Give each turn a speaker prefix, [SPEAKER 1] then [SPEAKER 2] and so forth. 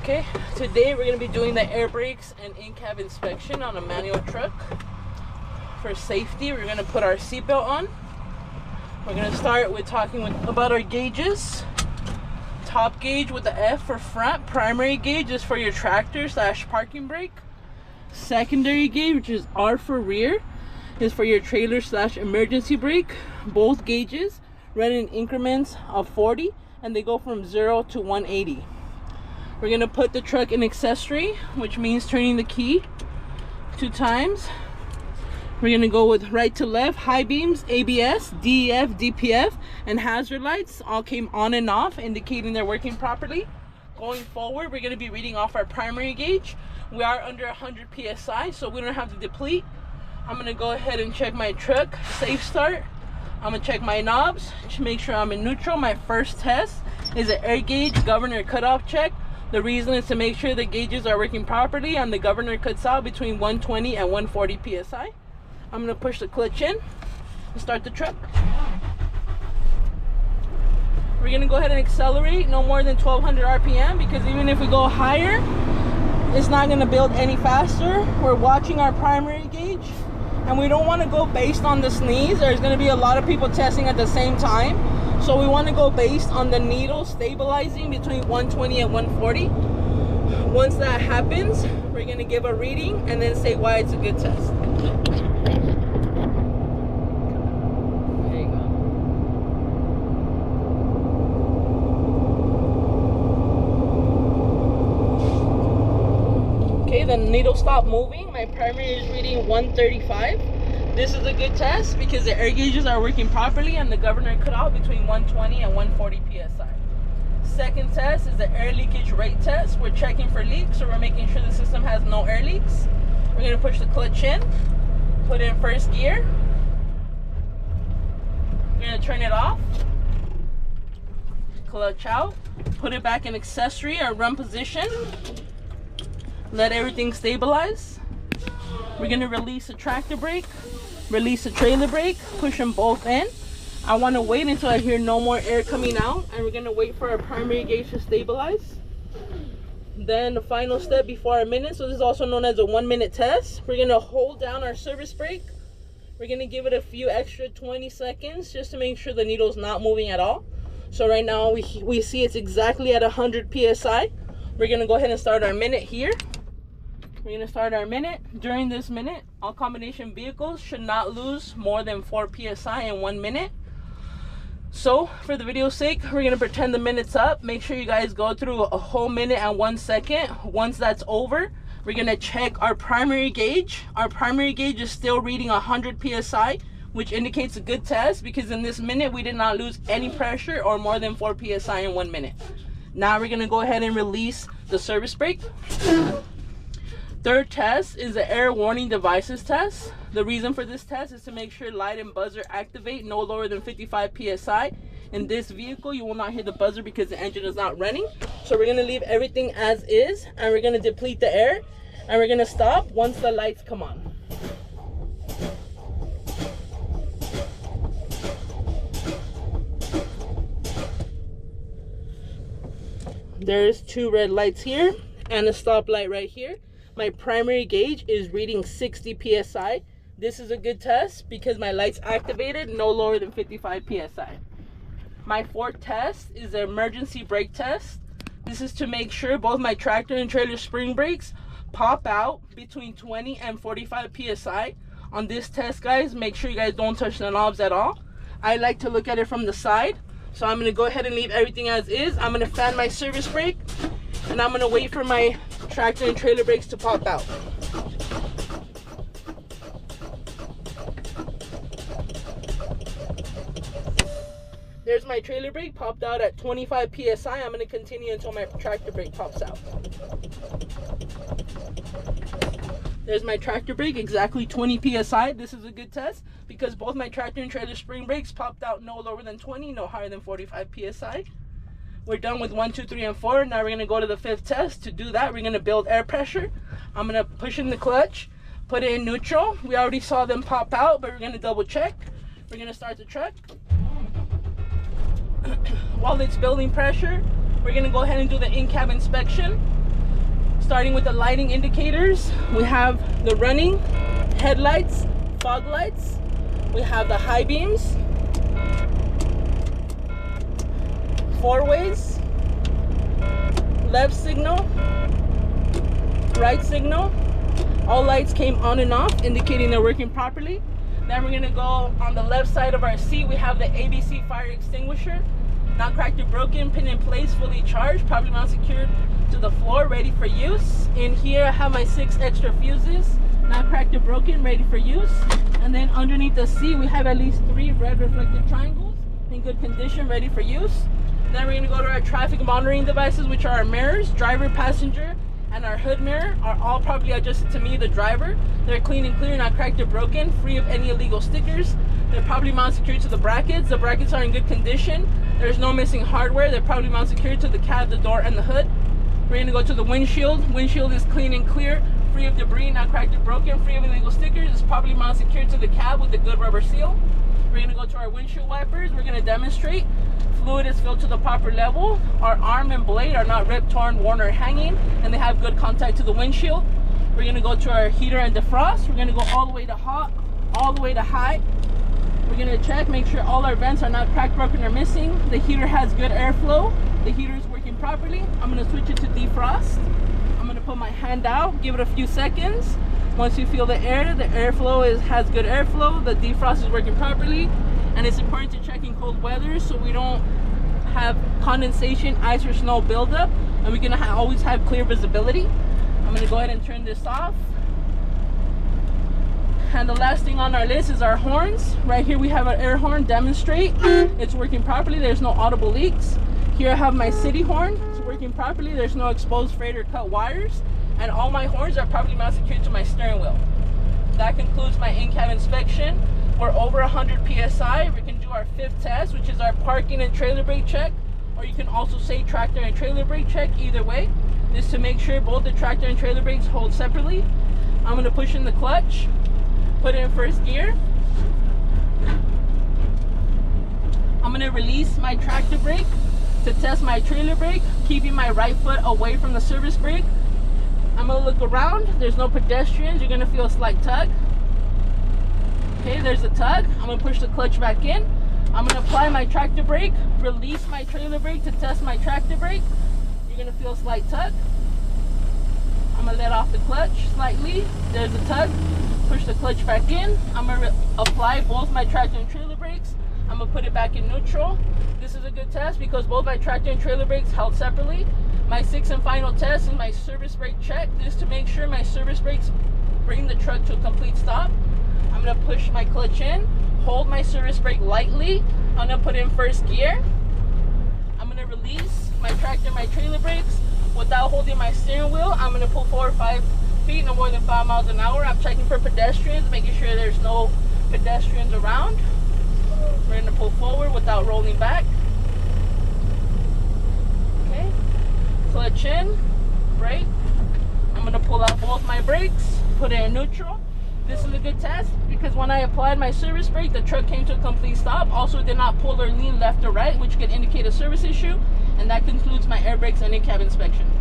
[SPEAKER 1] Okay, today we're going to be doing the air brakes and in-cab inspection on a manual truck. For safety, we're going to put our seatbelt on. We're going to start with talking about our gauges. Top gauge with the F for front. Primary gauge is for your tractor / parking brake. Secondary gauge, which is R for rear, is for your trailer / emergency brake. Both gauges run in increments of 40 and they go from 0 to 180. We're going to put the truck in accessory, which means turning the key 2 times. We're going to go with right to left, high beams, ABS, DEF, DPF, and hazard lights all came on and off, indicating they're working properly. Going forward, we're going to be reading off our primary gauge. We are under 100 PSI, so we don't have to deplete. I'm going to go ahead and check my truck, safe start. I'm going to check my knobs to make sure I'm in neutral. My first test is an air gauge governor cutoff check. The reason is to make sure the gauges are working properly and the governor cuts out between 120 and 140 PSI. I'm going to push the clutch in and start the truck. We're going to go ahead and accelerate no more than 1200 RPM, because even if we go higher, it's not going to build any faster. We're watching our primary gauge and we don't want to go based on the sneeze. There's going to be a lot of people testing at the same time. So we want to go based on the needle stabilizing between 120 and 140. Once that happens, we're going to give a reading and then say why it's a good test. There you go. Okay, the needle stopped moving. My primary is reading 135. This is a good test because the air gauges are working properly and the governor cut out between 120 and 140 PSI. Second test is the air leakage rate test. We're checking for leaks, so we're making sure the system has no air leaks. We're going to push the clutch in, put it in first gear. We're going to turn it off, clutch out, put it back in accessory or run position. Let everything stabilize. We're going to release the tractor brake, release the trailer brake, push them both in. I want to wait until I hear no more air coming out, and we're going to wait for our primary gauge to stabilize. Then the final step before our minute, so this is also known as a 1-minute test. We're going to hold down our service brake. We're going to give it a few extra 20 seconds just to make sure the needle's not moving at all. So right now we see it's exactly at 100 PSI. We're going to go ahead and start our minute here. We're going to start our minute. During this minute, all combination vehicles should not lose more than 4 PSI in 1 minute. So for the video's sake, we're going to pretend the minute's up. Make sure you guys go through a whole minute and 1 second. Once that's over, we're going to check our primary gauge. Our primary gauge is still reading 100 PSI, which indicates a good test because in this minute, we did not lose any pressure or more than 4 PSI in 1 minute. Now we're going to go ahead and release the service brake. Third test is the air warning devices test. The reason for this test is to make sure light and buzzer activate no lower than 55 PSI. In this vehicle, you will not hear the buzzer because the engine is not running. So we're going to leave everything as is, and we're going to deplete the air, and we're going to stop once the lights come on. There's 2 red lights here and a stoplight right here. My primary gauge is reading 60 PSI. This is a good test because my light's activated no lower than 55 PSI. My fourth test is the emergency brake test. This is to make sure both my tractor and trailer spring brakes pop out between 20 and 45 PSI. On this test, guys, make sure you guys don't touch the knobs at all. I like to look at it from the side. So I'm going to go ahead and leave everything as is. I'm going to fan my service brake and I'm going to wait for my tractor and trailer brakes to pop out. There's my trailer brake popped out at 25 PSI. I'm going to continue until my tractor brake pops out. There's my tractor brake, exactly 20 PSI. This is a good test because both my tractor and trailer spring brakes popped out no lower than 20, no higher than 45 PSI. We're done with 1, 2, 3, and 4. Now we're going to go to the 5th test. To do that, we're going to build air pressure. I'm going to push in the clutch, put it in neutral. We already saw them pop out, but we're going to double check. We're going to start the truck. While it's building pressure, we're going to go ahead and do the in-cab inspection. Starting with the lighting indicators, we have the running, headlights, fog lights. We have the high beams, four-ways, left signal, right signal. All lights came on and off, indicating they're working properly. Then we're gonna go on the left side of our seat. We have the ABC fire extinguisher, not cracked or broken, pin in place, fully charged, properly mounted, secured to the floor, ready for use. In here I have my 6 extra fuses, not cracked or broken, ready for use. And then underneath the seat we have at least 3 red reflective triangles in good condition, ready for use. Then we're gonna go to our traffic monitoring devices, which are our mirrors, driver, passenger, and our hood mirror are all properly adjusted to me, the driver. They're clean and clear, not cracked or broken, free of any illegal stickers. They're properly mounted secured to the brackets. The brackets are in good condition. There's no missing hardware. They're properly mounted secured to the cab, the door, and the hood. We're gonna go to the windshield. Windshield is clean and clear, free of debris, not cracked or broken, free of illegal stickers. It's properly mounted secured to the cab with a good rubber seal. We're gonna go to our windshield wipers. We're gonna demonstrate. Fluid is filled to the proper level. Our arm and blade are not ripped, torn, worn, or hanging, and they have good contact to the windshield. We're gonna go to our heater and defrost. We're gonna go all the way to hot, all the way to high. We're gonna check, make sure all our vents are not cracked, broken, or missing. The heater has good airflow. The heater is working properly. I'm gonna switch it to defrost. I'm gonna put my hand out, give it a few seconds. Once you feel the airflow has good airflow. The defrost is working properly. And it's important to check in cold weather so we don't have condensation, ice, or snow buildup, and we can always have clear visibility. I'm gonna go ahead and turn this off. And the last thing on our list is our horns. Right here we have an air horn, demonstrate. It's working properly, there's no audible leaks. Here I have my city horn, it's working properly, there's no exposed, frayed, or cut wires. And all my horns are properly mounted secured to my steering wheel. That concludes my in-cab inspection. We're over 100 PSI. We can do our 5th test, which is our parking and trailer brake check, or you can also say tractor and trailer brake check. Either way, this is to make sure both the tractor and trailer brakes hold separately. I'm going to push in the clutch, put it in first gear. I'm going to release my tractor brake to test my trailer brake, keeping my right foot away from the service brake. I'm going to look around. There's no pedestrians. You're going to feel a slight tug. Okay, there's a tug. I'm gonna push the clutch back in. I'm gonna apply my tractor brake, release my trailer brake to test my tractor brake. You're gonna feel a slight tug. I'm gonna let off the clutch slightly. There's a tug. Push the clutch back in. I'm gonna apply both my tractor and trailer brakes. I'm gonna put it back in neutral. This is a good test because both my tractor and trailer brakes held separately. My 6th and final test is my service brake check. This is to make sure my service brakes bring the truck to a complete stop. I'm gonna push my clutch in, hold my service brake lightly. I'm gonna put in first gear. I'm gonna release my tractor and my trailer brakes without holding my steering wheel. I'm gonna pull forward 5 feet, no more than 5 miles an hour. I'm checking for pedestrians, making sure there's no pedestrians around. We're gonna pull forward without rolling back. Okay, clutch in, brake. I'm gonna pull out both my brakes, put it in neutral. This is a good test because when I applied my service brake, the truck came to a complete stop. Also, it did not pull or lean left or right, which could indicate a service issue. And that concludes my air brakes and in-cab inspection.